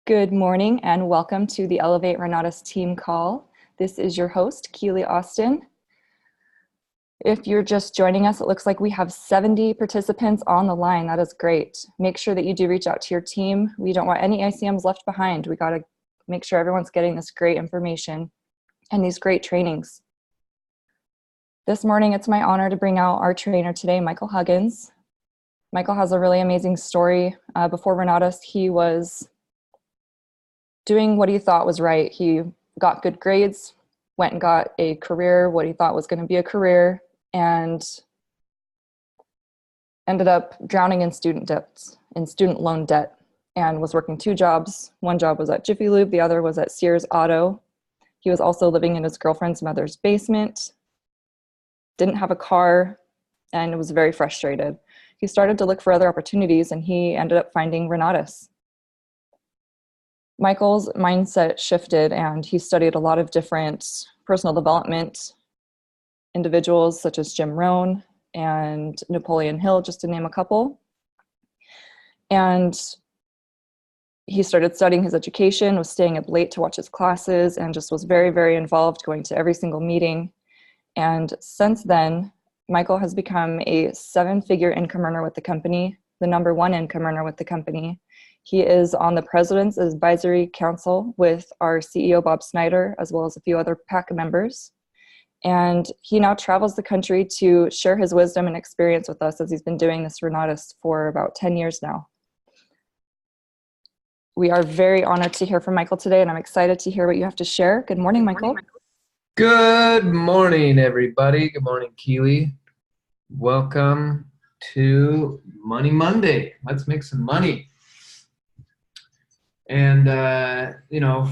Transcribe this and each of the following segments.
Good morning and welcome to the Elevate Renatus team call. This is your host, Keely Austin. If you're just joining us, it looks like we have 70 participants on the line. That is great. Make sure that you do reach out to your team. We don't want any ICMs left behind. We got to make sure everyone's getting this great information and these great trainings. This morning, it's my honor to bring out our trainer today, Michael Huggins. Michael has a really amazing story. Before Renatus, he was doing what he thought was right. He got good grades, went and got a career, what he thought was going to be a career, and ended up drowning in student loan debt, and was working two jobs. One job was at Jiffy Lube, the other was at Sears Auto. He was also living in his girlfriend's mother's basement, didn't have a car, and was very frustrated. He started to look for other opportunities, and he ended up finding Renatus. Michael's mindset shifted, and he studied a lot of different personal development individuals such as Jim Rohn and Napoleon Hill, just to name a couple. And he started studying his education, was staying up late to watch his classes, and just was very, very involved, going to every single meeting. And since then, Michael has become a 7-figure income earner with the company, the #1 income earner with the company. He is on the President's Advisory Council with our CEO, Bob Snyder, as well as a few other PAC members. And he now travels the country to share his wisdom and experience with us, as he's been doing this Renatus for about 10 years now. We are very honored to hear from Michael today, and I'm excited to hear what you have to share. Good morning, Michael. Good morning, everybody. Good morning, Keely. Welcome to Money Monday. Let's make some money. And,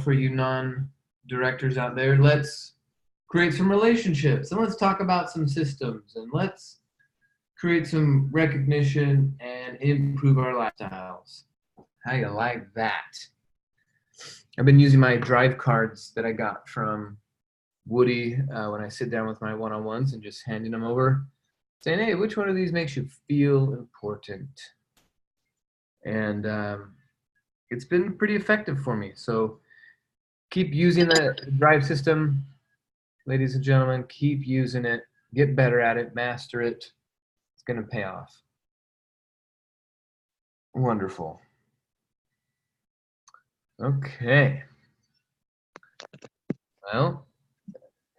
for you non-directors out there, let's create some relationships, and let's talk about some systems, and let's create some recognition and improve our lifestyles. How you like that? I've been using my drive cards that I got from Woody when I sit down with my one-on-ones, and just handing them over, saying, hey, which one of these makes you feel important? And it's been pretty effective for me. So keep using the drive system, ladies and gentlemen. Keep using it. Get better at it. Master it. It's going to pay off. Wonderful. Okay. Well,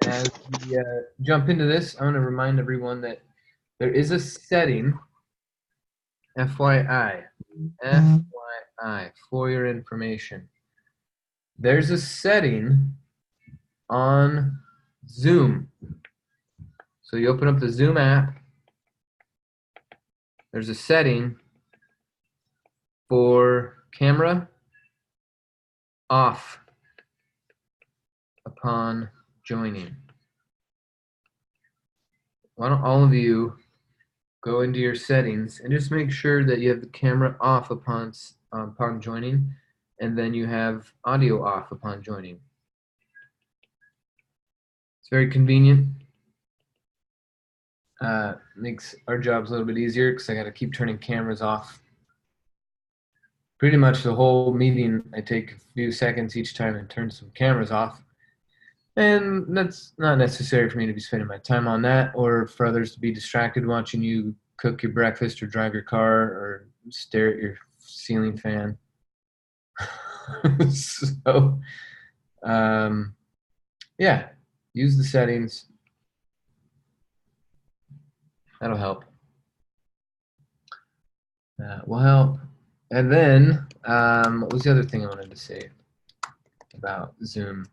as we jump into this, I want to remind everyone that there is a setting, FYI, for your information. There's a setting on Zoom. So you open up the Zoom app. There's a setting for camera off upon joining. Why don't all of you go into your settings and just make sure that you have the camera off upon joining, and then you have audio off upon joining. It's very convenient. Makes our jobs a little bit easier because I got to keep turning cameras off. Pretty much the whole meeting, I take a few seconds each time and turn some cameras off. And that's not necessary for me to be spending my time on that, or for others to be distracted watching you cook your breakfast or drive your car or stare at your ceiling fan. So, yeah, use the settings. That'll help. That will help. And then, what was the other thing I wanted to say about Zoom?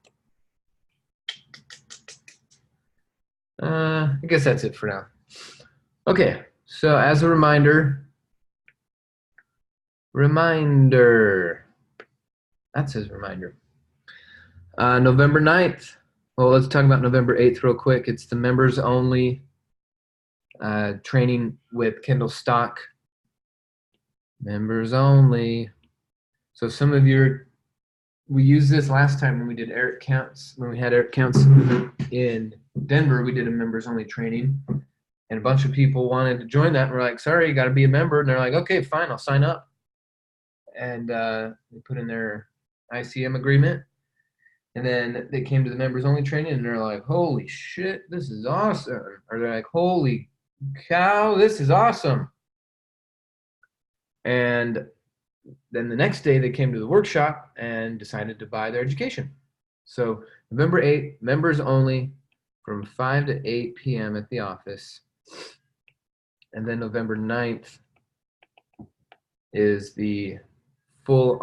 I guess that's it for now. Okay, so as a reminder, that says reminder. November 9th, well, let's talk about November 8th real quick. It's the members only training with Kendall Stock. Members only. So some of we used this last time when we did Eric Counts, when we had Eric Counts in Denver. We did a members only training, and a bunch of people wanted to join that, and we're like, sorry, you got to be a member. And they're like, okay, fine, I'll sign up. And they put in their ICM agreement. And then they came to the members only training and they're like, holy shit, this is awesome. Or they're like, holy cow, this is awesome. And then the next day they came to the workshop and decided to buy their education. So November 8th, members only from 5 to 8 p.m. at the office. And then November 9th is the full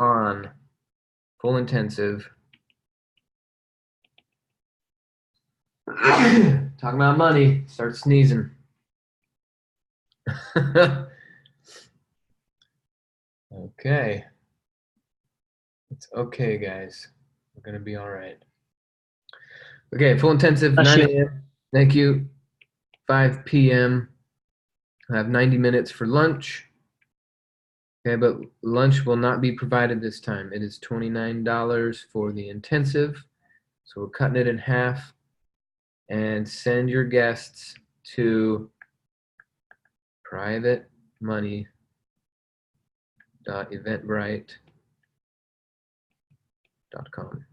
intensive. Talking about money, start sneezing. Okay. It's okay, guys. We're going to be all right. Okay, full intensive, 9 a.m. Thank you. 5 p.m. I have 90 minutes for lunch. Okay, but lunch will not be provided this time. It is $29 for the intensive. So we're cutting it in half. And send your guests to privatemoney.eventbrite.com.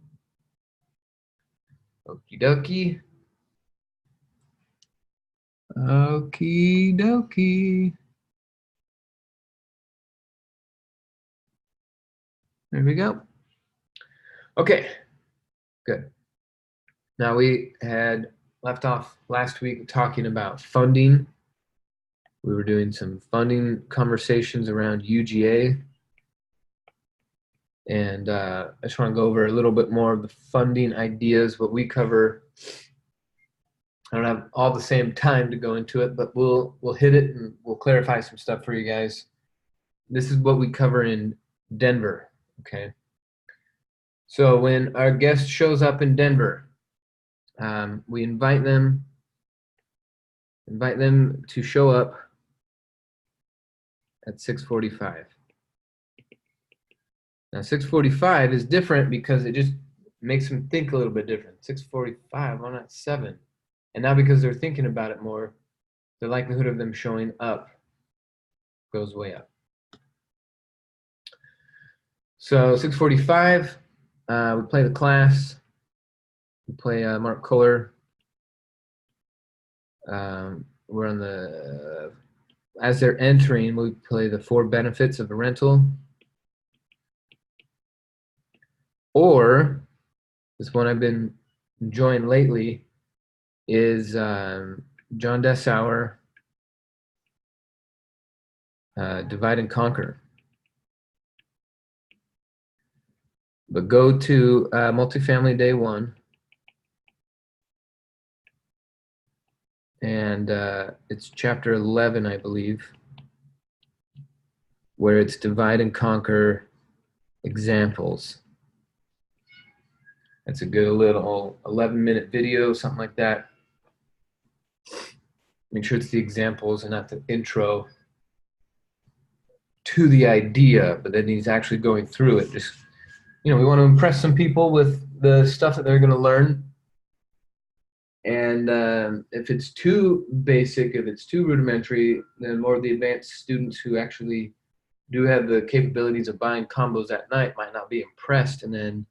Okie dokie. Okie dokie. There we go. Okay, good. Now we had left off last week talking about funding. We were doing some funding conversations around UGA. And I just want to go over a little bit more of the funding ideas, what we cover. I don't have all the same time to go into it, but we'll hit it and we'll clarify some stuff for you guys. This is what we cover in Denver, okay? So when our guest shows up in Denver, we invite them to show up at 6:45. Now 6:45 is different because it just makes them think a little bit different. 6:45, why not 7? And now because they're thinking about it more, the likelihood of them showing up goes way up. So 6:45, we play the class. We play Mark Kohler. We're on the, as they're entering, we play the 4 benefits of a rental. Or, this one I've been enjoying lately is John Dessauer, Divide and Conquer. But go to multifamily day 1. And it's chapter 11, I believe, where it's Divide and Conquer examples. That's a good little 11-minute video, something like that. Make sure it's the examples and not the intro to the idea, but then he's actually going through it. Just, we want to impress some people with the stuff that they're going to learn. And if it's too basic, if it's too rudimentary, then more of the advanced students who actually do have the capabilities of buying combos at night might not be impressed. And then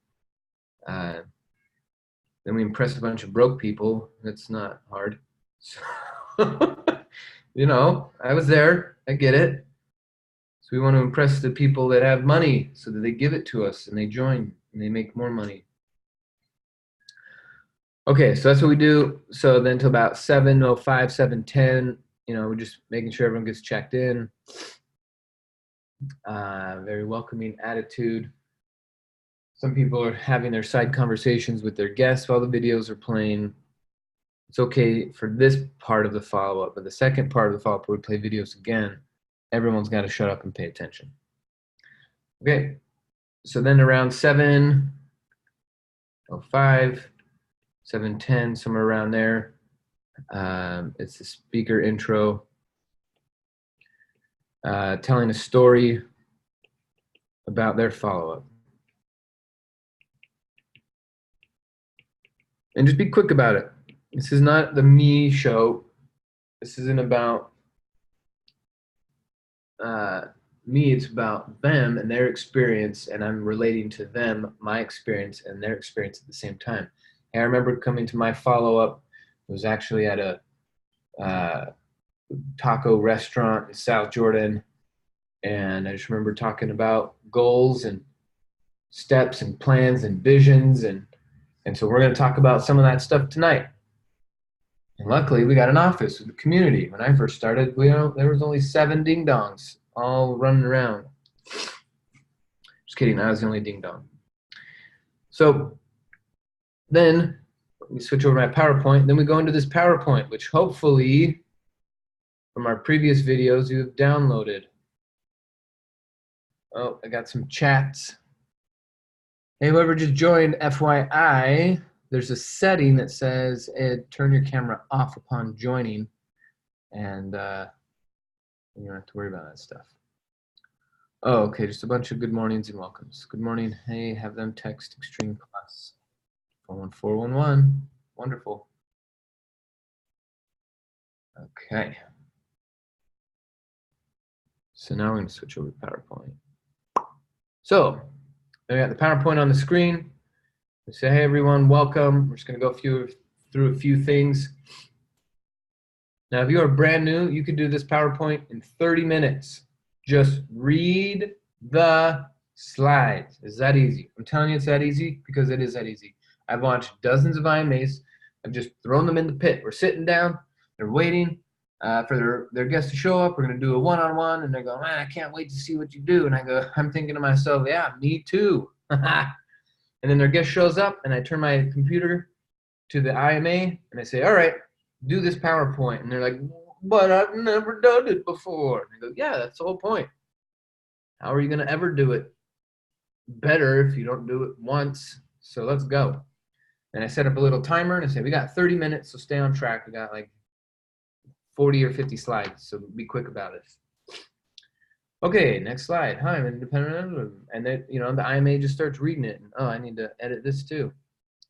we impress a bunch of broke people. That's not hard. So, I was there. I get it. So we want to impress the people that have money so that they give it to us and they join and they make more money. Okay, so that's what we do. So then to about 7:05, 7:10, we're just making sure everyone gets checked in. Very welcoming attitude. Some people are having their side conversations with their guests while the videos are playing. It's okay for this part of the follow-up, but the second part of the follow-up where we play videos again, everyone's got to shut up and pay attention. Okay, so then around 7:05, 7:10, somewhere around there, it's the speaker intro, telling a story about their follow-up. And just be quick about it. This is not the me show. This isn't about me, it's about them and their experience, and I'm relating to them, my experience, and their experience at the same time. And I remember coming to my follow-up. It was actually at a taco restaurant in South Jordan, and I just remember talking about goals and steps and plans and visions, and so we're going to talk about some of that stuff tonight. And luckily, we got an office with the community. When I first started, there was only 7 ding-dongs all running around. Just kidding, I was the only ding-dong. So then we switch over to my PowerPoint. Then we go into this PowerPoint, which hopefully from our previous videos you have downloaded. Oh, I got some chats. Hey, whoever just joined, FYI, there's a setting that says turn your camera off upon joining, and you don't have to worry about that stuff. Oh, okay, just a bunch of good mornings and welcomes. Good morning. Hey, have them text Extreme Class 41411. Wonderful. Okay. So now we're going to switch over to PowerPoint. So we got the PowerPoint on the screen. We say, hey everyone, welcome. We're just going to go through a few things. Now, if you are brand new, you can do this PowerPoint in 30 minutes. Just read the slides. It's that easy. I'm telling you it's that easy because it is that easy. I've watched dozens of IMAs. I've just thrown them in the pit. We're sitting down. They're waiting for their guests to show up. We're going to do a one-on-one, and they're going, man, I can't wait to see what you do. And I go, I'm thinking to myself, yeah, me too. And then their guest shows up, and I turn my computer to the IMA, and I say, all right, do this PowerPoint. And they're like, but I've never done it before. And I go, yeah, that's the whole point. How are you going to ever do it better if you don't do it once? So let's go. And I set up a little timer, and I say, we got 30 minutes, so stay on track. We got like 40 or 50 slides, so be quick about it. Okay, next slide. Hi, I'm independent. And then, the IMA just starts reading it. And, oh, I need to edit this too.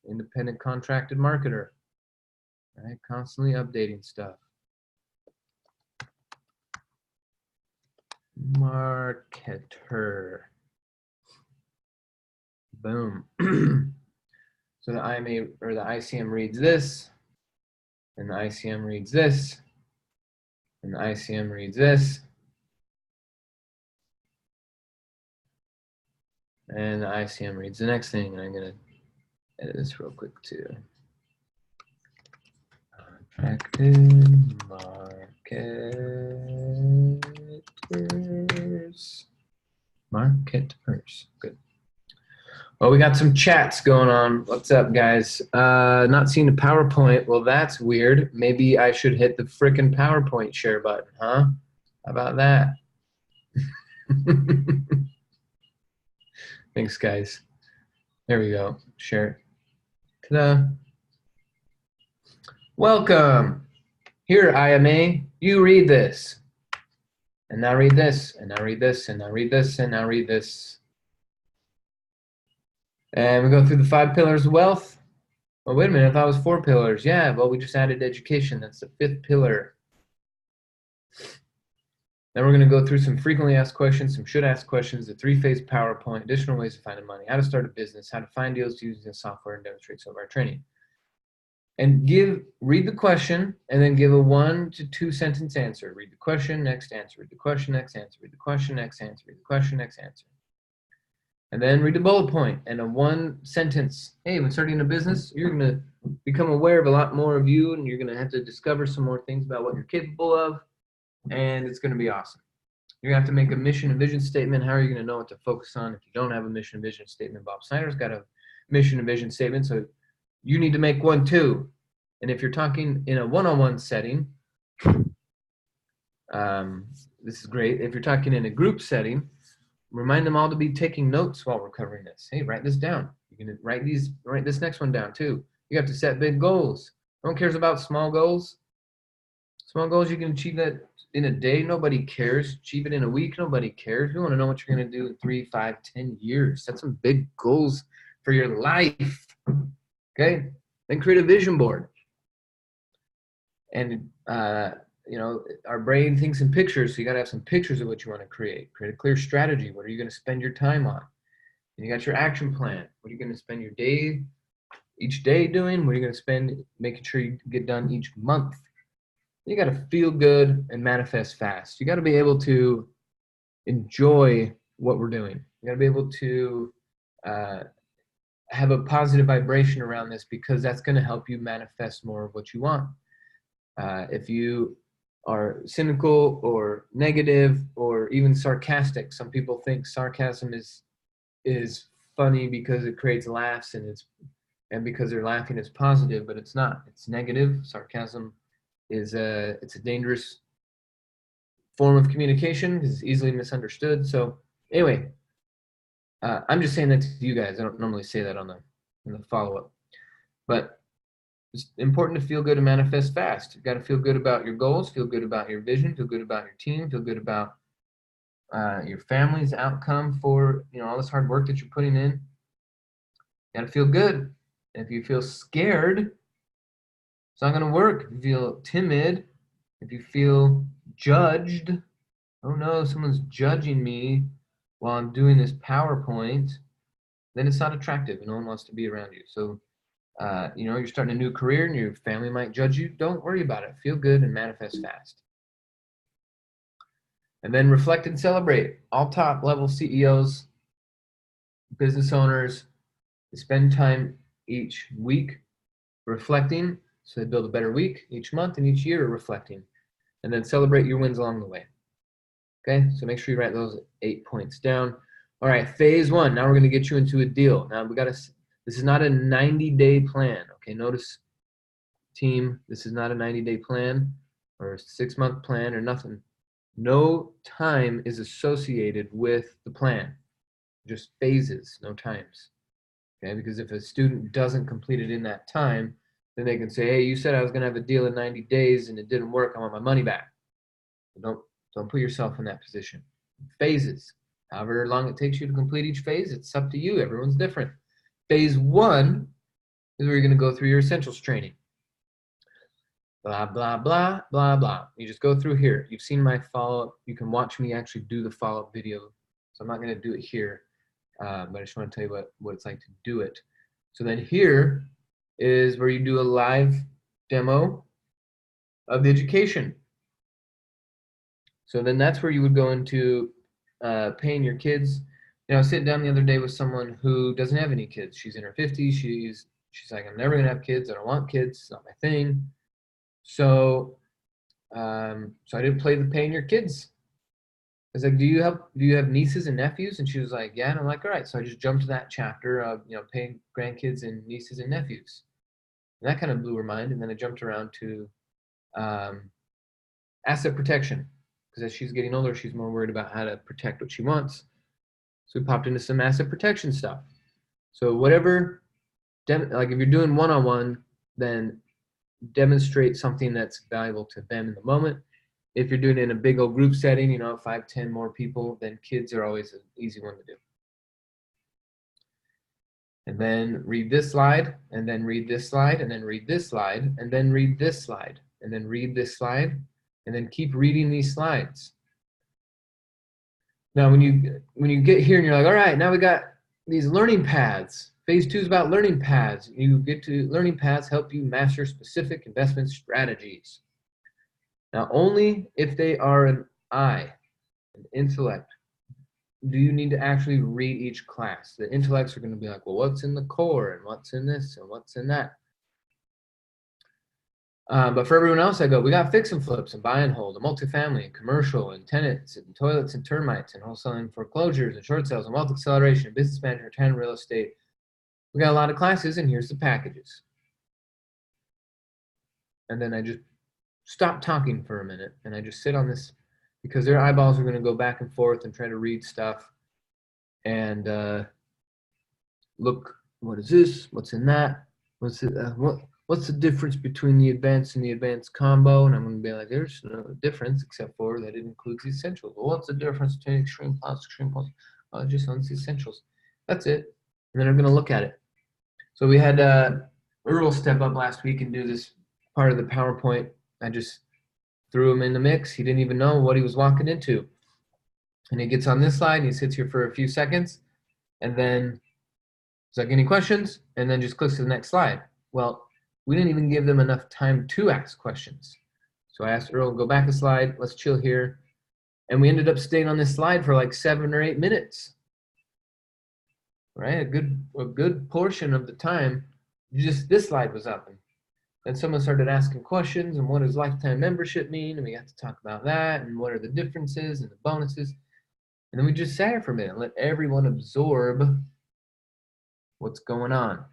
Independent contracted marketer. All right, constantly updating stuff. Marketer. Boom. So the IMA or the ICM reads this, and the ICM reads this, and the ICM reads this. And the ICM reads the next thing, and I'm going to edit this real quick too. Contracted marketers. Good. Well, we got some chats going on. What's up, guys? Not seeing a PowerPoint. Well, that's weird. Maybe I should hit the frickin' PowerPoint share button, huh? How about that? Thanks, guys. There we go. Share. Ta-da. Welcome. Here, IMA, you read this. And now read this, and now read this, and now read this, and now read this. And we go through the 5 pillars of wealth. Oh, wait a minute, I thought it was 4 pillars. Yeah, well, we just added education. That's the 5th pillar. Then we're going to go through some frequently asked questions, some should ask questions, the 3-phase PowerPoint, additional ways of finding money, how to start a business, how to find deals using software, and demonstrate some of our training. And read the question, and then give a 1 to 2 sentence answer. Read the question, next answer. Read the question, next answer. Read the question, next answer. Read the question, next answer. And then read the bullet point and a 1 sentence. Hey, when starting a business, you're going to become aware of a lot more of you, and you're going to have to discover some more things about what you're capable of, and it's going to be awesome. You're going to have to make a mission and vision statement. How are you going to know what to focus on if you don't have a mission and vision statement? Bob Snyder's got a mission and vision statement, so you need to make one too. And if you're talking in a one-on-one setting, this is great. If you're talking in a group setting, remind them all to be taking notes while we're covering this. Hey, write this down. You're gonna write this next one down too. You have to set big goals. No one cares about small goals. Small goals, you can achieve that in a day. Nobody cares. Achieve it in a week. Nobody cares. We want to know what you're going to do in 3, 5, 10 years. Set some big goals for your life. Okay? Then create a vision board. And our brain thinks in pictures, so you got to have some pictures of what you want to create. Create a clear strategy. What are you going to spend your time on? And you got your action plan. What are you going to spend your day, each day doing? What are you going to spend making sure you get done each month? You got to feel good and manifest fast. You got to be able to enjoy what we're doing. You got to be able to have a positive vibration around this, because that's going to help you manifest more of what you want. If you are cynical or negative or even sarcastic, some people think sarcasm is funny because it creates laughs, and because they're laughing it's positive, but it's not. It's negative. Sarcasm is it's a dangerous form of communication because it's easily misunderstood. So anyway, I'm just saying that to you guys. I don't normally say that in the follow-up, but it's important to feel good and manifest fast. You've got to feel good about your goals, feel good about your vision, feel good about your team, feel good about your family's outcome for all this hard work that you're putting in. You got to feel good. And if you feel scared, it's not going to work. If you feel timid, if you feel judged, oh no, someone's judging me while I'm doing this PowerPoint, then it's not attractive and no one wants to be around you. So, you're starting a new career and your family might judge you. Don't worry about it. Feel good and manifest fast. And then reflect and celebrate. All top level CEOs, business owners, they spend time each week reflecting, so they build a better week each month and each year reflecting, and then celebrate your wins along the way. Okay, so make sure you write those 8 points down. All right, phase 1. Now we're going to get you into a deal. Now this is not a 90-day plan. Okay, notice, team, this is not a 90-day plan or a 6-month plan or nothing. No time is associated with the plan. Just phases, no times. Okay, because if a student doesn't complete it in that time, then they can say, hey, you said I was going to have a deal in 90 days and it didn't work. I want my money back. Don't put yourself in that position. Phases. However long it takes you to complete each phase, it's up to you. Everyone's different. Phase 1 is where you're going to go through your essentials training. Blah, blah, blah, blah, blah. You just go through here. You've seen my follow-up. You can watch me actually do the follow-up video. So I'm not going to do it here, but I just want to tell you what it's like to do it. So then here is where you do a live demo of the education. So then that's where you would go into paying your kids. I was sitting down the other day with someone who doesn't have any kids. She's in her 50s. She's like, I'm never gonna have kids. I don't want kids. It's not my thing. So I didn't play the paying your kids. I was like, do you have nieces and nephews? And she was like, yeah. And I'm like, all right. So I just jumped to that chapter of paying grandkids and nieces and nephews. And that kind of blew her mind. And then I jumped around to asset protection, because as she's getting older, she's more worried about how to protect what she wants. So we popped into some asset protection stuff. So whatever, like if you're doing one-on-one, then demonstrate something that's valuable to them in the moment. If you're doing it in a big old group setting, 5, 10 more people, then kids are always an easy one to do. And then read this slide, and then read this slide, and then read this slide, and then read this slide, and then read this slide, and then keep reading these slides. Now, when you get here and you're like, all right, now we got these learning paths. Phase 2 is about learning paths. You get to learning paths help you master specific investment strategies. Now, only if they are an intellect, do you need to actually read each class. The intellects are going to be like, well, what's in the core and what's in this and what's in that? But for everyone else, I go, we got fix and flips and buy and hold, and multifamily and commercial and tenants and toilets and termites and wholesaling foreclosures and short sales and wealth acceleration, business management, and real estate. We got a lot of classes, and here's the packages. And then I just stop talking for a minute, and I just sit on this, because their eyeballs are going to go back and forth and try to read stuff and look, what is this? What's in that? What's the difference between the advanced and the advanced combo? And I'm going to be like, there's no difference except for that it includes the essentials. Well, what's the difference between extreme plus, extreme plus? Just on the essentials. That's it. And then I'm going to look at it. So we had Earl step up last week and do this part of the PowerPoint. I just threw him in the mix. He didn't even know what he was walking into. And he gets on this slide and he sits here for a few seconds and then he's like, any questions? And then just clicks to the next slide. Well, we didn't even give them enough time to ask questions. So I asked Earl, go back a slide, let's chill here. And we ended up staying on this slide for like 7 or 8 minutes. Right? A good portion of the time, just this slide was up. And then someone started asking questions and what does lifetime membership mean? And we got to talk about that and what are the differences and the bonuses. And then we just sat here for a minute and let everyone absorb what's going on.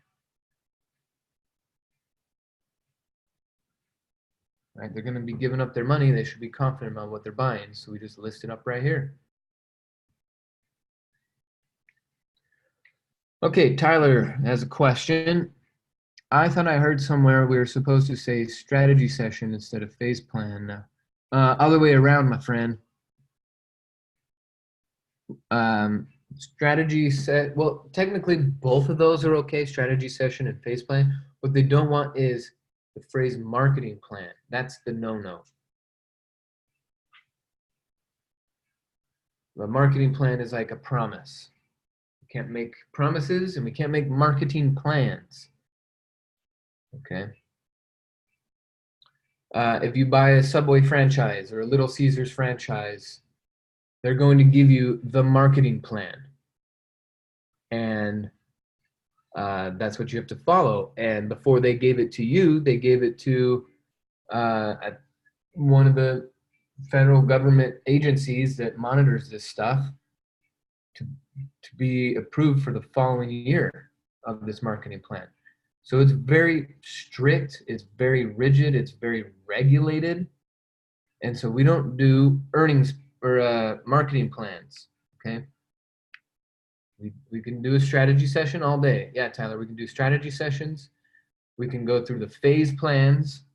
Right? They're going to be giving up their money. They should be confident about what they're buying. So we just list it up right here. Okay, Tyler has a question. I thought I heard somewhere we were supposed to say strategy session instead of phase plan. Other way around, my friend. Strategy set. Well, technically both of those are okay, strategy session and phase plan. What they don't want is the phrase marketing plan. That's the no-no. The marketing plan is like a promise. We can't make promises and we can't make marketing plans. Okay. If you buy a Subway franchise or a Little Caesars franchise, they're going to give you the marketing plan. And that's what you have to follow. And before they gave it to you, they gave it to one of the federal government agencies that monitors this stuff to be approved for the following year of this marketing plan. So it's very strict, it's very rigid, it's very regulated. And so we don't do earnings or marketing plans, okay? We can do a strategy session all day. Yeah, Tyler, we can do strategy sessions. We can go through the phase plans,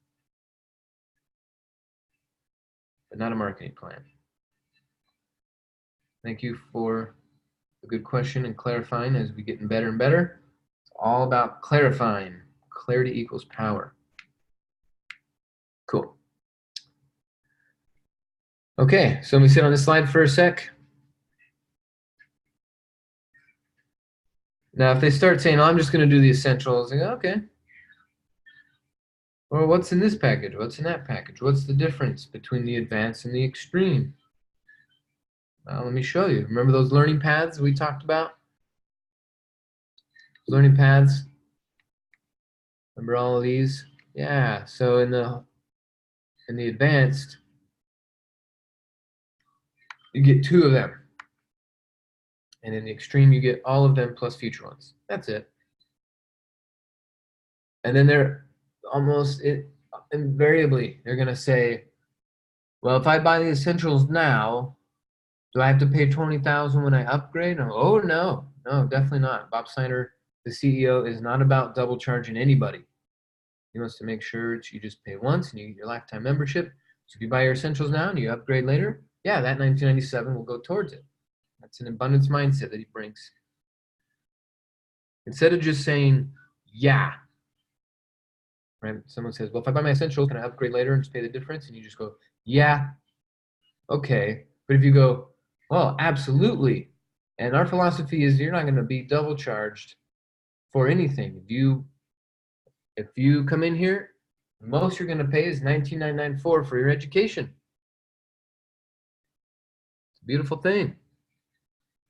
but not a marketing plan. Thank you for a good question and clarifying as we getting better and better. It's all about clarifying. Clarity equals power. Cool. Okay, so let me sit on this slide for a sec. Now, if they start saying, oh, I'm just going to do the essentials, I go, okay. Or what's in this package? What's in that package? What's the difference between the advanced and the extreme? Well, let me show you. Remember those learning paths we talked about? Learning paths. Remember all of these? Yeah, so in the advanced, you get 2 of them. And in the extreme, you get all of them plus future ones. That's it. And then they're almost invariably, they're going to say, well, if I buy the essentials now, do I have to pay $20,000 when I upgrade? Oh, no, definitely not. Bob Snyder, the CEO, is not about double charging anybody. He wants to make sure that you just pay once and you get your lifetime membership. So if you buy your essentials now and you upgrade later, yeah, that $19.97 will go towards it. That's an abundance mindset that he brings. Instead of just saying, yeah, right? Someone says, well, if I buy my essentials, can I upgrade later and just pay the difference? And you just go, yeah, okay. But if you go, well, absolutely. And our philosophy is you're not going to be double charged for anything. If you come in here, most you're going to pay is $19.994 for your education. It's a beautiful thing.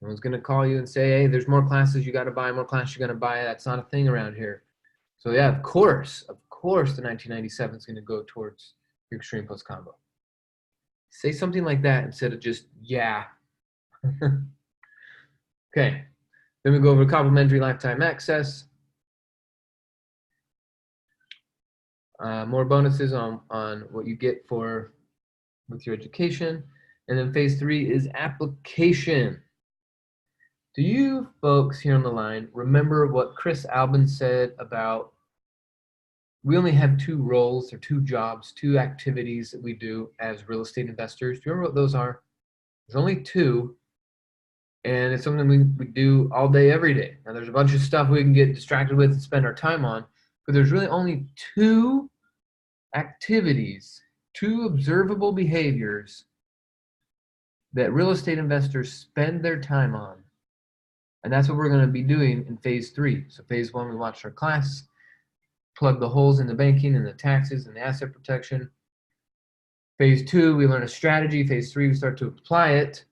No one's going to call you and say, hey, there's more classes you got to buy, more classes you got to buy. That's not a thing around here. So yeah, of course, the $19.97 is going to go towards your Extreme Plus combo. Say something like that instead of just, yeah. Okay, then we go over complimentary lifetime access. More bonuses on what you get with your education. And then phase 3 is application. Do you folks here on the line remember what Chris Albin said about we only have 2 roles or 2 jobs, 2 activities that we do as real estate investors? Do you remember what those are? There's only 2, and it's something we do all day, every day. Now, there's a bunch of stuff we can get distracted with and spend our time on, but there's really only 2 activities, 2 observable behaviors that real estate investors spend their time on. And that's what we're going to be doing in phase 3. So phase 1, we watched our class, plug the holes in the banking and the taxes and the asset protection. Phase 2, we learn a strategy. Phase 3, we start to apply it.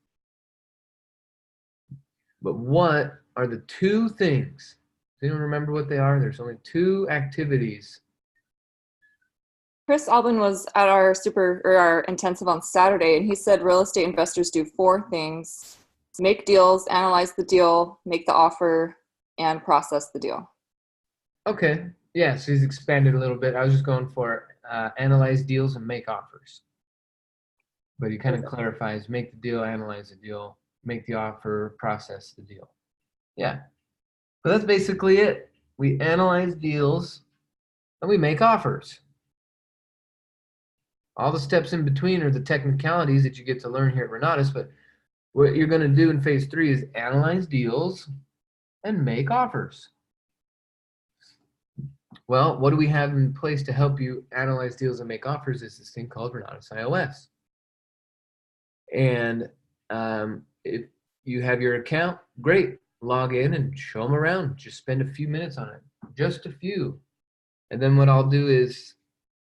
But what are the 2 things? Does anyone remember what they are? There's only 2 activities. Chris Albin was at our intensive on Saturday, and he said real estate investors do 4 things: make deals, analyze the deal, make the offer, and process the deal. Okay, yeah, so he's expanded a little bit. I was just going for analyze deals and make offers. But he kind of clarifies: make the deal, analyze the deal, make the offer, process the deal. Yeah, but that's basically it. We analyze deals and we make offers. All the steps in between are the technicalities that you get to learn here at Renatus, but what you're going to do in phase 3 is analyze deals and make offers. Well, what do we have in place to help you analyze deals and make offers is this thing called Renatus iOS. And if you have your account, great. Log in and show them around. Just spend a few minutes on it, just a few. And then what I'll do is,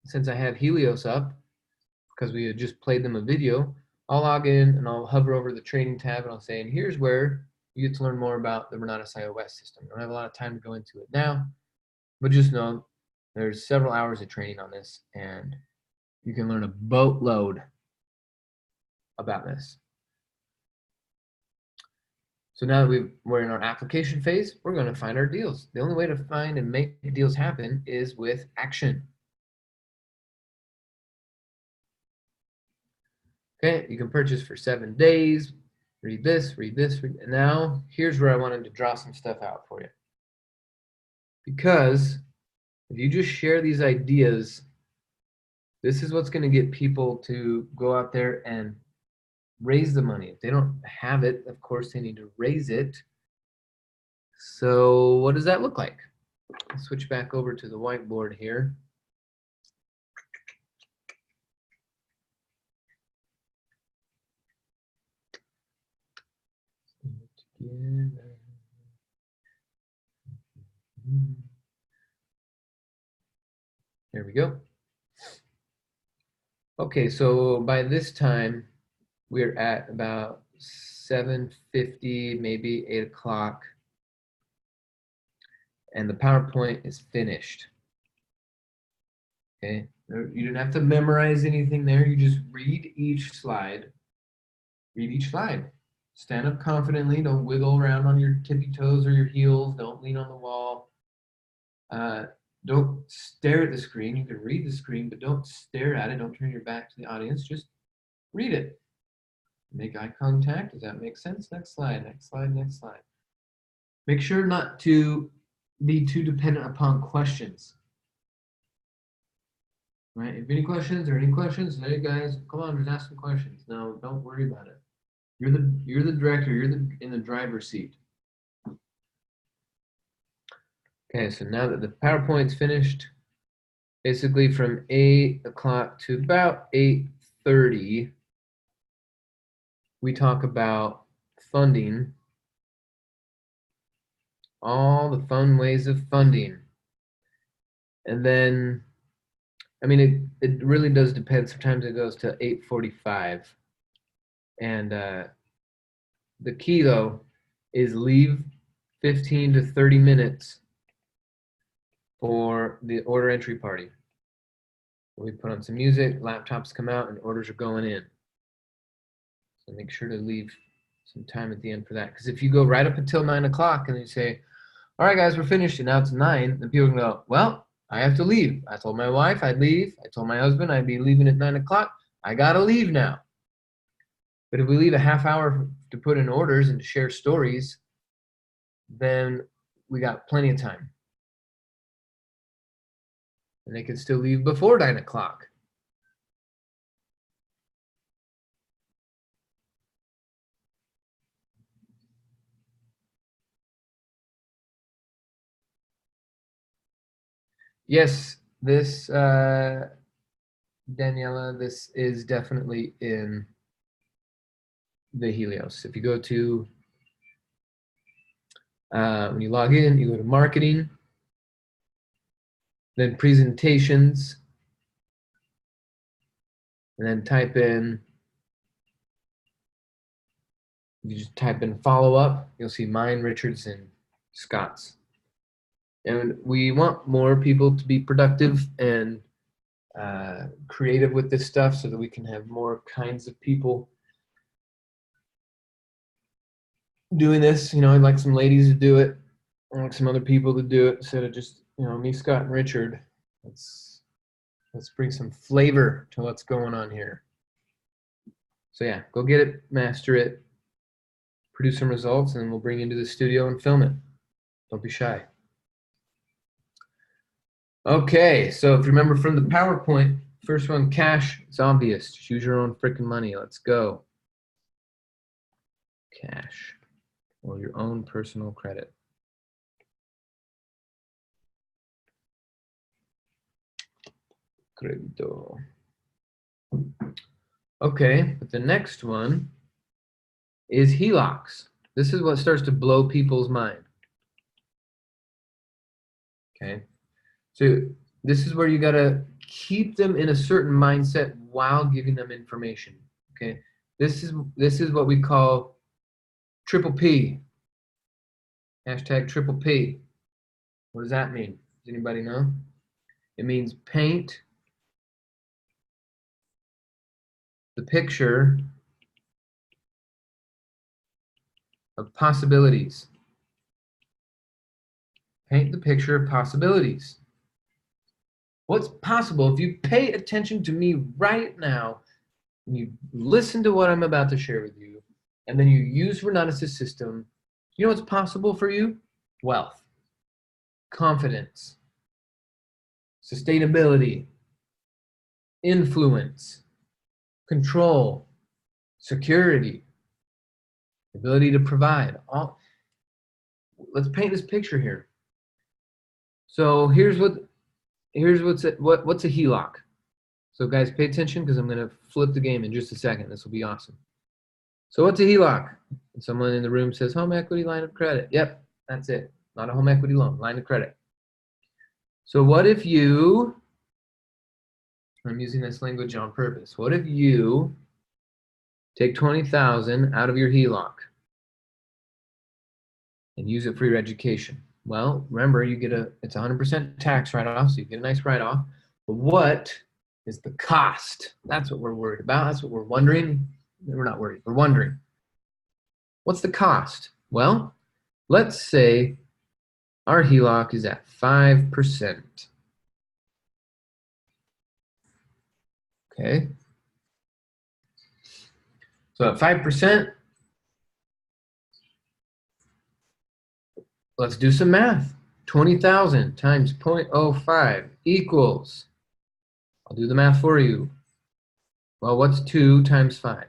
since I have Helios up, because we had just played them a video, I'll log in and I'll hover over the training tab and I'll say, and here's where you get to learn more about the Renatus iOS system. I don't have a lot of time to go into it now, but just know there's several hours of training on this and you can learn a boatload about this. So now that we're in our application phase, we're going to find our deals. The only way to find and make deals happen is with action. Okay, you can purchase for 7 days. Read this, and now here's where I wanted to draw some stuff out for you. Because if you just share these ideas, this is what's going to get people to go out there and raise the money. If they don't have it, of course, they need to raise it. So what does that look like? Let's switch back over to the whiteboard here. There we go. Okay, so by this time, we're at about 7:50, maybe 8 o'clock, and the PowerPoint is finished. Okay, you don't have to memorize anything there. You just read each slide. Read each slide. Stand up confidently. Don't wiggle around on your tippy toes or your heels. Don't lean on the wall. Don't stare at the screen. You can read the screen, but don't stare at it. Don't turn your back to the audience. Just read it. Make eye contact. Does that make sense? Next slide, next slide, next slide. Make sure not to be too dependent upon questions. Right? If any questions or any questions, hey guys, come on, just ask some questions. No, don't worry about it. You're the director, you're in the driver's seat. Okay, so now that the PowerPoint's finished, basically from 8 o'clock to about 8:30, we talk about funding, all the fun ways of funding. And then, I mean, it really does depend. Sometimes it goes to 8:45. And the key, though, is leave 15 to 30 minutes for the order entry party. We put on some music, laptops come out, and orders are going in. So make sure to leave some time at the end for that. Because if you go right up until 9 o'clock and you say, all right, guys, we're finished, and now it's 9, then people can go, well, I have to leave. I told my wife I'd leave. I told my husband I'd be leaving at 9 o'clock. I got to leave now. But if we leave a half hour to put in orders and to share stories, then we got plenty of time. And they can still leave before 9 o'clock. Yes, this Daniela, this is definitely in the Helios. If you go to, when you log in, you go to marketing, then presentations, and then type in, you just type in follow-up, you'll see mine, Richard's, and Scott's. And we want more people to be productive and creative with this stuff so that we can have more kinds of people doing this. You know, I'd like some ladies to do it. I'd like some other people to do it instead of just, you know, me, Scott, and Richard. Let's bring some flavor to what's going on here. So yeah, go get it, master it, produce some results, and we'll bring you into the studio and film it. Don't be shy. Okay, so if you remember from the PowerPoint, first one, cash, it's obvious. Just use your own freaking money. Let's go. Cash, or your own personal credit. Credito. Okay, but the next one is HELOCs. This is what starts to blow people's mind. Okay, so this is where you gotta keep them in a certain mindset while giving them information. Okay, this is what we call triple P. Hashtag triple P. What does that mean? Does anybody know? It means paint the picture of possibilities. Paint the picture of possibilities. What's possible if you pay attention to me right now and you listen to what I'm about to share with you, and then you use Renatus' system, you know what's possible for you? Wealth, confidence, sustainability, influence, control, security, ability to provide. Let's paint this picture here. So here's what's a HELOC. So guys, pay attention because I'm going to flip the game in just a second. This will be awesome. So what's a HELOC? And someone in the room says home equity line of credit. Yep, that's it. Not a home equity loan, line of credit. So what if you, I'm using this language on purpose. What if you take $20,000 out of your HELOC and use it for your education? Well, remember, you get it's 100% tax write-off, so you get a nice write-off. But what is the cost? That's what we're worried about. That's what we're wondering. We're not worried. We're wondering. What's the cost? Well, let's say our HELOC is at 5%. Okay. So at 5%, let's do some math. 20,000 times 0.05 equals, I'll do the math for you. Well, what's 2 times 5?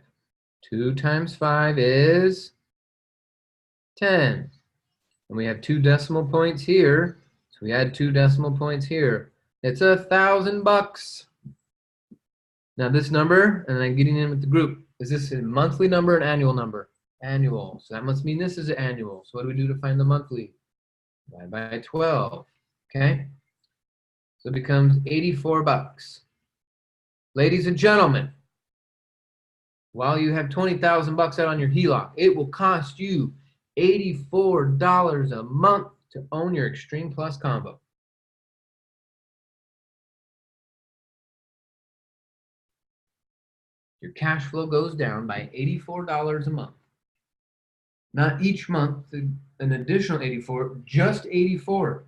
2 times 5 is 10. And we have 2 decimal points here. So we add 2 decimal points here. It's $1,000. Now this number, and I'm getting in with the group, is this a monthly number or an annual number? Annual. So that must mean this is annual. So what do we do to find the monthly? Divide by 12. Okay? So it becomes $84. Ladies and gentlemen, while you have $20,000 out on your HELOC, it will cost you $84 a month to own your Extreme Plus combo. Your cash flow goes down by $84 a month. Not each month, an additional 84, just 84.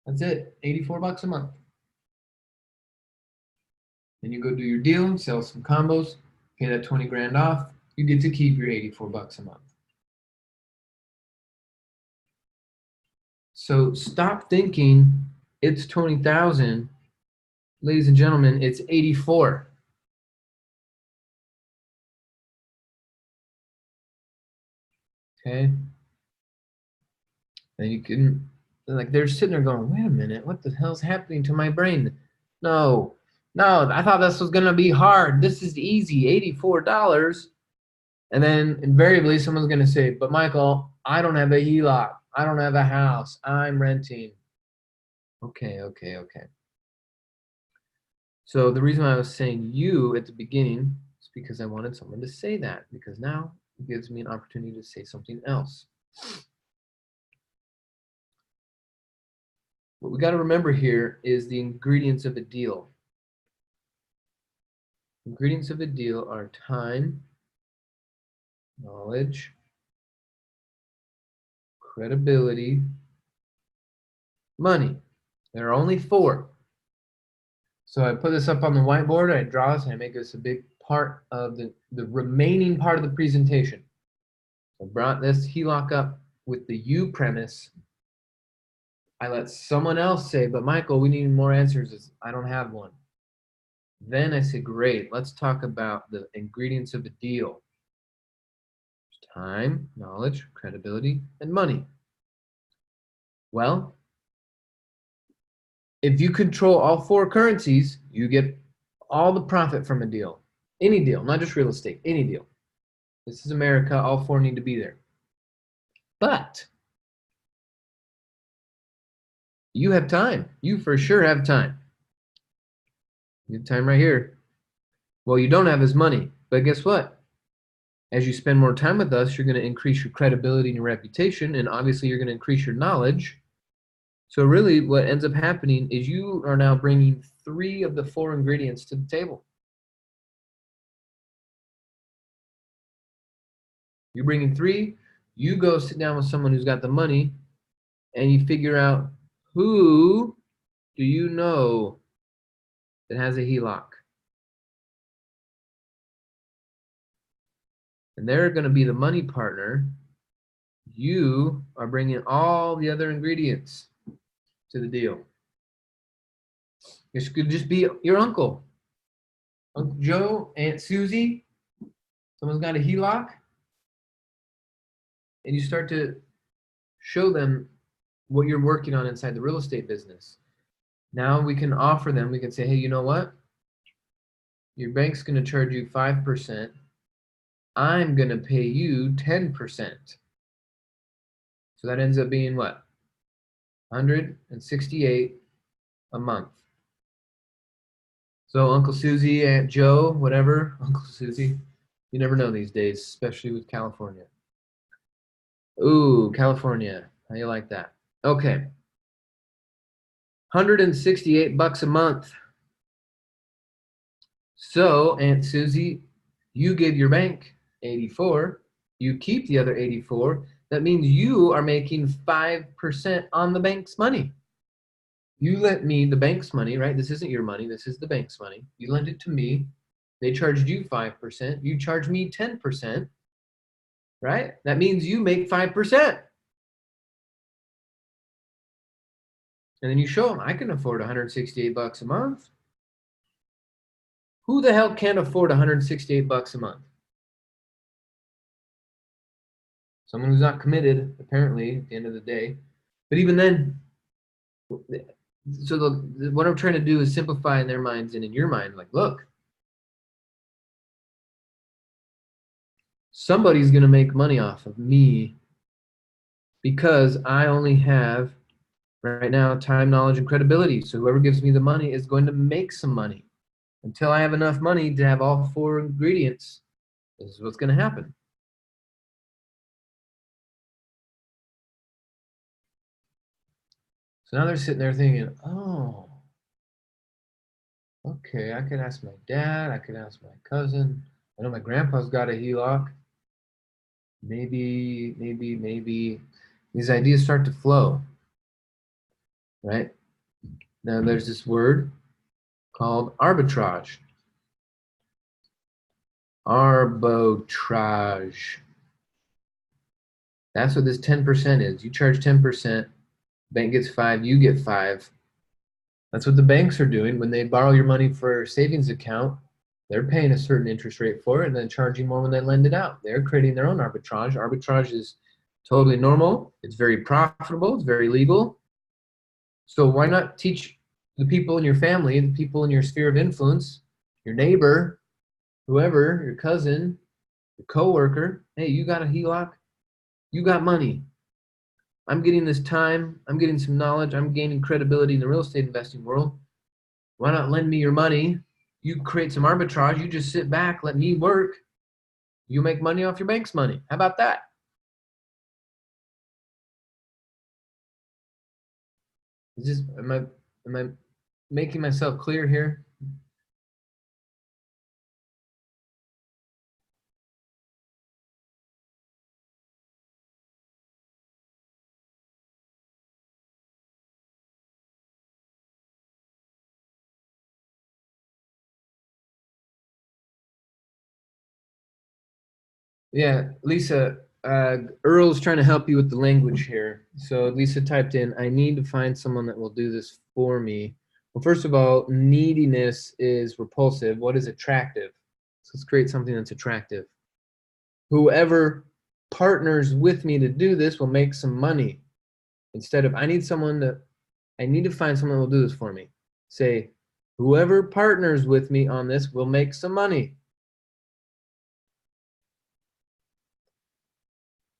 That's it, $84 a month. Then you go do your deal, sell some combos, pay that 20 grand off, you get to keep your $84 a month. So stop thinking it's 20,000. Ladies and gentlemen, it's 84. Okay? And you can, like, they're sitting there going, wait a minute, what the hell's happening to my brain? No, no, I thought this was going to be hard. This is easy, $84. And then invariably someone's going to say, but Michael, I don't have a HELOC. I don't have a house. I'm renting. Okay. So the reason I was saying you at the beginning is because I wanted someone to say that, because now it gives me an opportunity to say something else. What we got to remember here is the ingredients of a deal. Ingredients of a deal are time, knowledge, credibility, money. There are only 4. So I put this up on the whiteboard, I draw this, and I make this a big part of the remaining part of the presentation. I brought this HELOC up with the you premise. I let someone else say, but Michael, we need more answers. I don't have one. Then I say, great, let's talk about the ingredients of a deal. Time, knowledge, credibility, and money. Well, if you control all 4 currencies, you get all the profit from a deal. Any deal, not just real estate, any deal. This is America, all 4 need to be there. But you have time. You for sure have time. You have time right here. Well, you don't have his money, but guess what? As you spend more time with us, you're going to increase your credibility and your reputation, and obviously you're going to increase your knowledge. So really what ends up happening is you are now bringing 3 of the 4 ingredients to the table. You're bringing 3, you go sit down with someone who's got the money, and you figure out, who do you know that has a HELOC? And they're going to be the money partner. You are bringing all the other ingredients to the deal. This could just be your uncle, Uncle Joe, Aunt Susie. Someone's got a HELOC, and you start to show them what you're working on inside the real estate business. Now we can offer them, we can say, hey, you know what? Your bank's going to charge you 5%. I'm going to pay you 10%. So that ends up being what? 168 a month. So Uncle Susie, Aunt Joe, whatever, Uncle Susie, you never know these days, especially with California. Ooh, California, how you like that? Okay, 168 bucks a month. So Aunt Susie, you give your bank 84, you keep the other 84. That means you are making 5% on the bank's money. You lent me the bank's money, right? This isn't your money, this is the bank's money. You lent it to me. They charged you 5%. You charge me 10%, right? That means you make 5%. And then you show them, I can afford 168 bucks a month. Who the hell can't afford 168 bucks a month? Someone who's not committed, apparently, at the end of the day. But even then, so what I'm trying to do is simplify in their minds and in your mind, like, look, somebody's going to make money off of me because I only have, right now, time, knowledge, and credibility. So whoever gives me the money is going to make some money. Until I have enough money to have all 4 ingredients, this is what's going to happen. So now they're sitting there thinking, oh, okay, I could ask my dad, I could ask my cousin. I know my grandpa's got a HELOC. Maybe. These ideas start to flow, right? Now there's this word called arbitrage. Arbitrage. That's what this 10% is. You charge 10%, bank gets 5, you get 5. That's what the banks are doing when they borrow your money for a savings account. They're paying a certain interest rate for it and then charging more when they lend it out. They're creating their own arbitrage. Arbitrage is totally normal. It's very profitable. It's very legal. So why not teach the people in your family, the people in your sphere of influence, your neighbor, whoever, your cousin, your coworker. Hey, you got a HELOC? You got money. I'm getting this time. I'm getting some knowledge. I'm gaining credibility in the real estate investing world. Why not lend me your money? You create some arbitrage. You just sit back, let me work. You make money off your bank's money. How about that? Am I making myself clear here? Yeah, Lisa, Earl's trying to help you with the language here. So Lisa typed in, I need to find someone that will do this for me. Well, first of all, neediness is repulsive. What is attractive? So let's create something that's attractive. Whoever partners with me to do this will make some money. Instead of, I need to find someone that will do this for me. Say, whoever partners with me on this will make some money.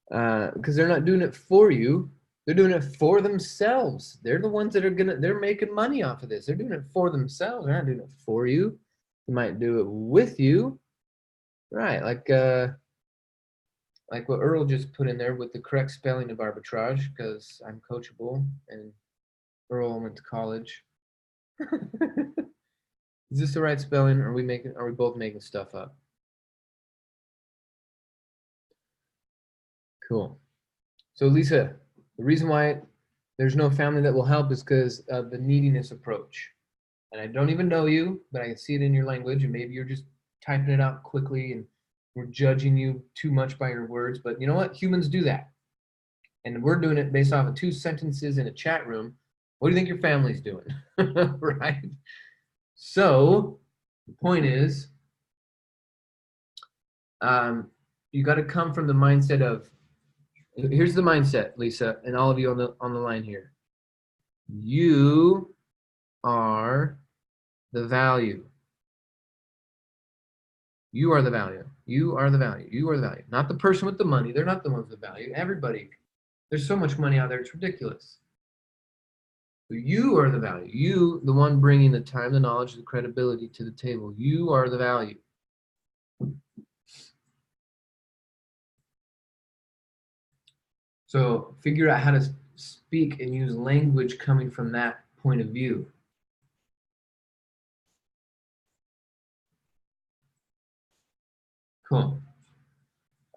Because they're not doing it for you, they're doing it for themselves. They're the ones that they're making money off of this. They're doing it for themselves. They're not doing it for you. They might do it with you, right? Like what Earl just put in there with the correct spelling of arbitrage, because I'm coachable and Earl went to college. Is this the right spelling? Or are we both making stuff up? Cool. So Lisa, the reason why there's no family that will help is because of the neediness approach. And I don't even know you, but I can see it in your language, and maybe you're just typing it out quickly and we're judging you too much by your words. But you know what? Humans do that. And we're doing it based off of 2 sentences in a chat room. What do you think your family's doing? Right? So the point is, you got to come from the mindset of, here's the mindset, Lisa, and all of you on the line here. You are the value. You are the value. You are the value. You are the value. Not the person with the money. They're not the ones with the value. Everybody. There's so much money out there. It's ridiculous. You are the value. You, the one bringing the time, the knowledge, the credibility to the table. You are the value. So figure out how to speak and use language coming from that point of view. Cool.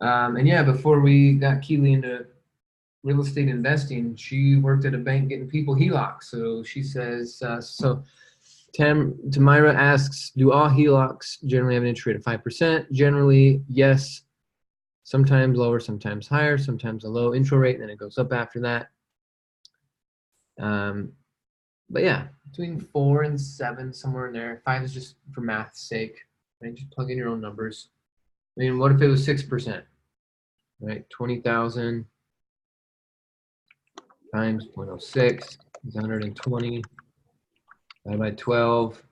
And yeah, before we got Keely into real estate investing, she worked at a bank getting people HELOCs. So she says, Tamira asks, do all HELOCs generally have an interest rate of 5%? Generally, yes. Sometimes lower, sometimes higher, sometimes a low intro rate, and then it goes up after that. But yeah, between 4 and 7, somewhere in there. 5 is just for math's sake, right? Just plug in your own numbers. I mean, what if it was 6%? Right, 20,000 times 0.06 is 120. Divided by 12,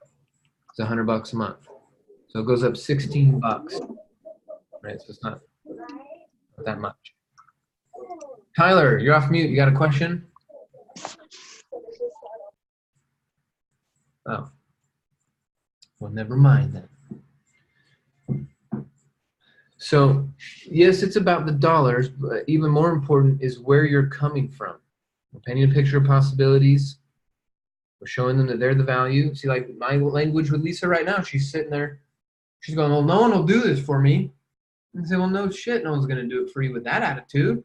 it's $100 a month. So it goes up 16 bucks, right? So it's not that much. Tyler, you're off mute. You got a question? Oh, well, never mind then. So yes, it's about the dollars, but even more important is where you're coming from. We're painting a picture of possibilities. We're showing them that they're the value. See, like my language with Lisa right now, she's sitting there. She's going, well, no one will do this for me. And I say, well, no shit, no one's going to do it for you with that attitude.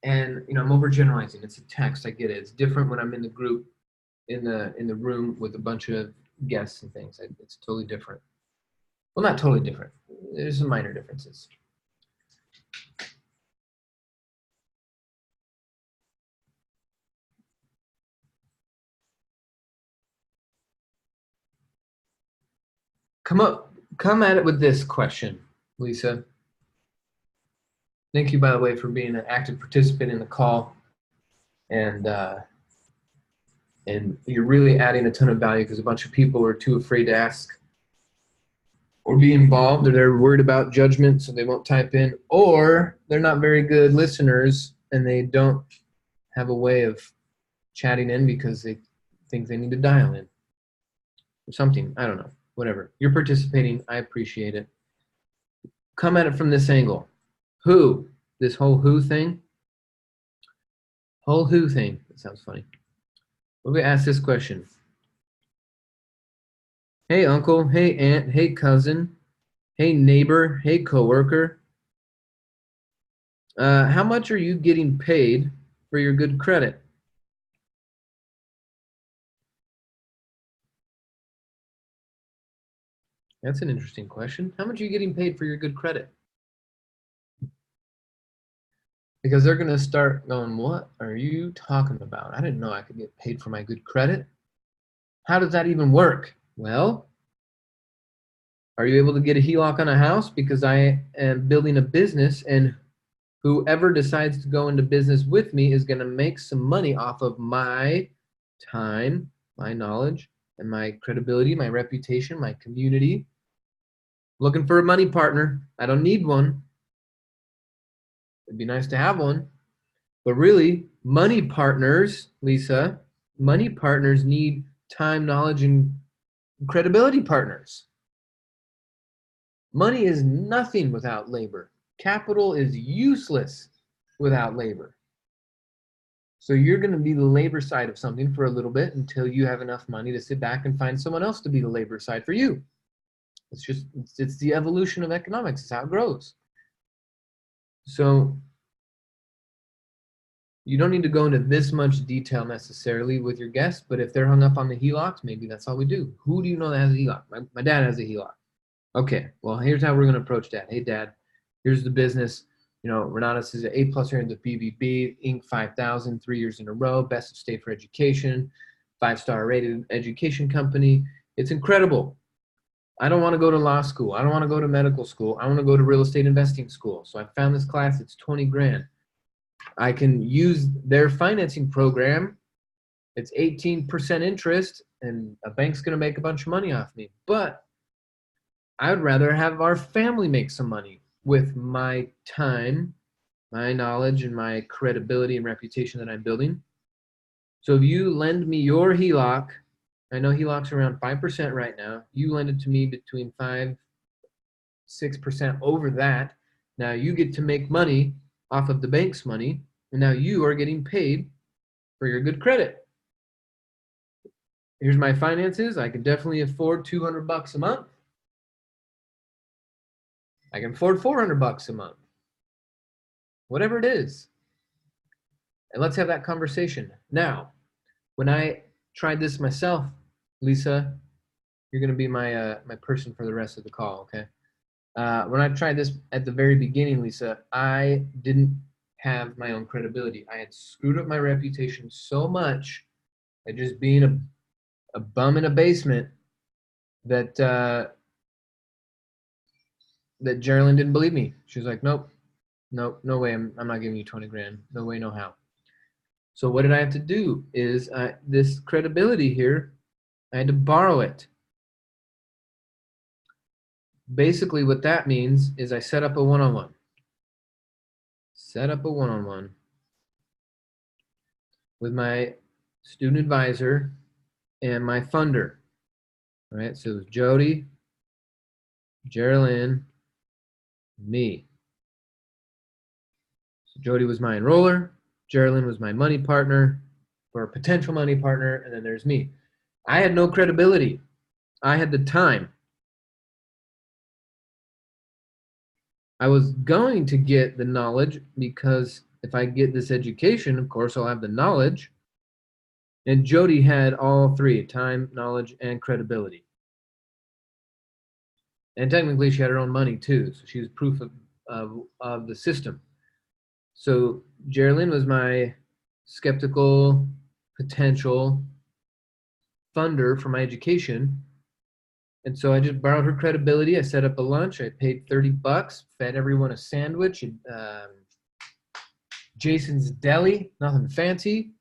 And you know, I'm overgeneralizing. It's a text. I get it. It's different when I'm in the group, in the room with a bunch of guests and things. It's totally different. Well, not totally different. There's some minor differences. Come at it with this question, Lisa. Thank you, by the way, for being an active participant in the call. And And you're really adding a ton of value because a bunch of people are too afraid to ask or be involved, or they're worried about judgment, so they won't type in, or they're not very good listeners and they don't have a way of chatting in because they think they need to dial in or something. I don't know. Whatever. You're participating. I appreciate it. Come at it from this angle. Who? This whole who thing? Whole who thing. That sounds funny. We're going to ask this question. Hey, uncle. Hey, aunt. Hey, cousin. Hey, neighbor. Hey, coworker. How much are you getting paid for your good credit? That's an interesting question. How much are you getting paid for your good credit? Because they're going to start going, what are you talking about? I didn't know I could get paid for my good credit. How does that even work? Well, are you able to get a HELOC on a house? Because I am building a business, and whoever decides to go into business with me is going to make some money off of my time, my knowledge, and my credibility, my reputation, my community. Looking for a money partner. I don't need one. It'd be nice to have one. But really, money partners, Lisa, money partners need time, knowledge, and credibility partners. Money is nothing without labor. Capital is useless without labor. So you're going to be the labor side of something for a little bit until you have enough money to sit back and find someone else to be the labor side for you. It's the evolution of economics. It's how it grows. So you don't need to go into this much detail necessarily with your guests, but if they're hung up on the HELOCs, maybe that's all we do. Who do you know that has a HELOC? My dad has a HELOC. Okay, well, here's how we're going to approach that. Hey, Dad, here's the business. You know, Renatus is an A+ earned the BBB, Inc. 5,000, 3 years in a row, best of state for education, 5-star rated education company. It's incredible. I don't want to go to law school. I don't want to go to medical school. I want to go to real estate investing school. So I found this class. It's 20 grand. I can use their financing program. It's 18% interest, and a bank's going to make a bunch of money off me. But I would rather have our family make some money with my time, my knowledge, and my credibility and reputation that I'm building. So if you lend me your HELOC, I know HELOC's around 5% right now. You lend it to me between 5, 6% over that. Now you get to make money off of the bank's money, and now you are getting paid for your good credit. Here's my finances. I can definitely afford $200 a month. I can afford $400 a month. Whatever it is. And let's have that conversation. Now, when I tried this myself, Lisa, you're going to be my person for the rest of the call, okay? When I tried this at the very beginning, Lisa, I didn't have my own credibility. I had screwed up my reputation so much at just being a bum in a basement that that Geraldine didn't believe me. She was like, nope, no way, I'm not giving you 20 grand. No way, no how. So what did I have to do is this credibility here, I had to borrow it. Basically what that means is I set up a one-on-one. Set up a one-on-one with my student advisor and my funder. All right, so it was Jody, Geraldine, me. So Jody was my enroller, Geraldine was my money partner, or potential money partner, and then there's me. I had no credibility. I had the time. I was going to get the knowledge because if I get this education, of course, I'll have the knowledge. And Jody had all three, time, knowledge, and credibility. And technically, she had her own money too, so she was proof of the system. So Geraldine was my skeptical potential funder for my education. And so I just borrowed her credibility. I set up a lunch. I paid $30, fed everyone a sandwich at Jason's Deli. Nothing fancy.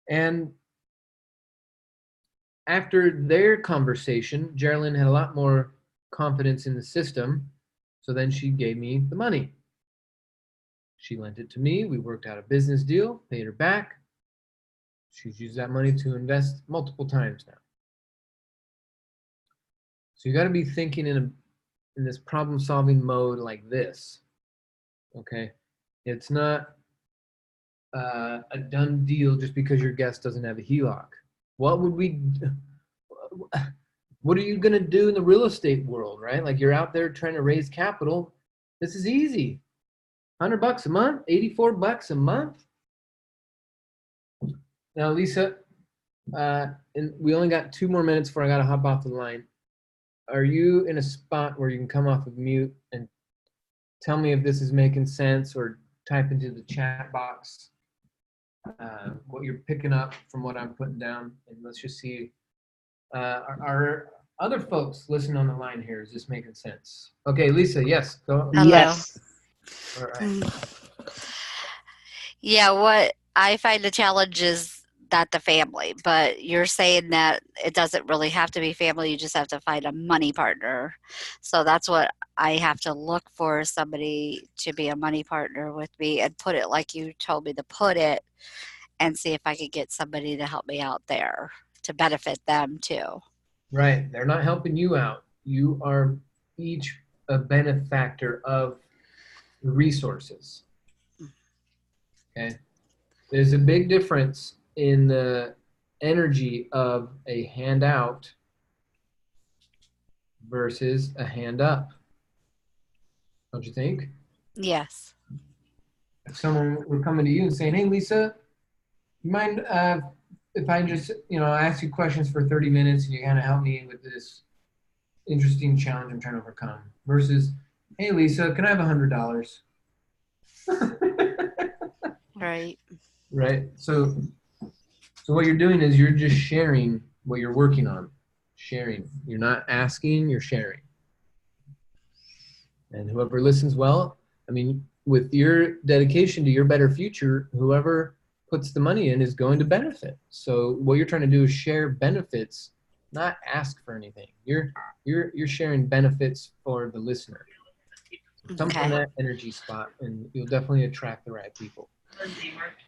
And after their conversation, Geraldine had a lot more confidence in the system. So then she gave me the money. She lent it to me. We worked out a business deal, paid her back. She's used that money to invest multiple times now. So you got to be thinking in this problem-solving mode like this. Okay, it's not a done deal just because your guest doesn't have a HELOC. What are you gonna do in the real estate world, right? Like you're out there trying to raise capital. This is easy. $100 a month, $84 a month. Now, Lisa, and we only got 2 more minutes before I gotta hop off the line. Are you in a spot where you can come off of mute and tell me if this is making sense, or type into the chat box what you're picking up from what I'm putting down, and let's just see. Are other folks listening on the line here, is this making sense? Okay, Lisa, yes. Go. Hello. Yes. All right. Yeah, what I find the challenge is that the family, but you're saying that it doesn't really have to be family, you just have to find a money partner. So that's what I have to look for, somebody to be a money partner with me and put it like you told me to put it, and see if I could get somebody to help me out there to benefit them too. Right. They're not helping you out. You are each a benefactor of the resources. Okay. There's a big difference in the energy of a handout versus a hand up. Don't you think? Yes. If someone were coming to you and saying, "Hey, Lisa, you mind if I just, ask you questions for 30 minutes and you kind of help me with this interesting challenge I'm trying to overcome," versus, "Hey, Lisa, can I have $100? Right. Right. So what you're doing is you're just sharing what you're working on. Sharing. You're not asking, you're sharing. And whoever listens well, I mean, with your dedication to your better future, whoever puts the money in is going to benefit. So what you're trying to do is share benefits, not ask for anything. You're sharing benefits for the listener. Come from that energy spot, and you'll definitely attract the right people.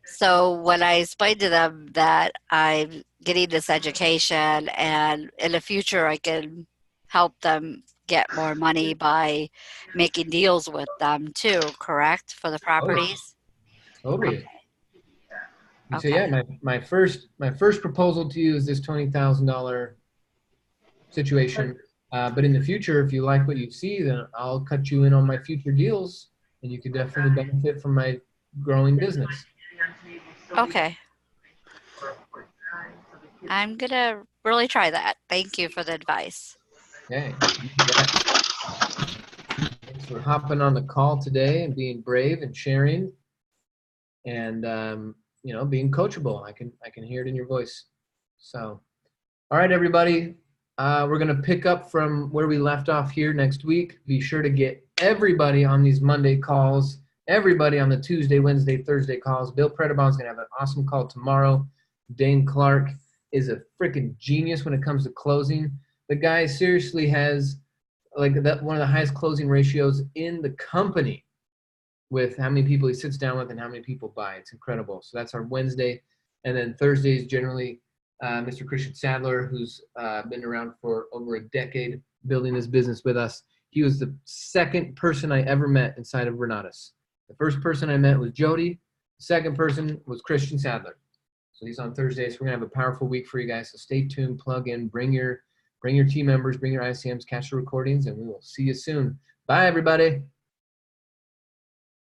So when I explained to them that I'm getting this education and in the future I can help them get more money by making deals with them too, correct, for the properties? Totally. Okay. So yeah, my first proposal to you is this $20,000 situation. But in the future, if you like what you see, then I'll cut you in on my future deals, and you could definitely benefit from my growing business. Okay. I'm going to really try that. Thank you for the advice. Okay. Thanks for hopping on the call today and being brave and sharing, and being coachable. I can hear it in your voice. So, all right, everybody. We're going to pick up from where we left off here next week. Be sure to get everybody on these Monday calls, everybody on the Tuesday, Wednesday, Thursday calls. Bill Predabon's going to have an awesome call tomorrow. Dane Clark is a freaking genius when it comes to closing. The guy seriously has one of the highest closing ratios in the company, with how many people he sits down with and how many people buy. It's incredible. So that's our Wednesday. And then Thursday is generally Mr. Christian Sadler, who's been around for over a decade building this business with us. He was the second person I ever met inside of Renatus. The first person I met was Jody. The second person was Christian Sadler. So he's on Thursday. So we're going to have a powerful week for you guys. So stay tuned, plug in, bring your team members, bring your ICMs, catch the recordings, and we will see you soon. Bye, everybody.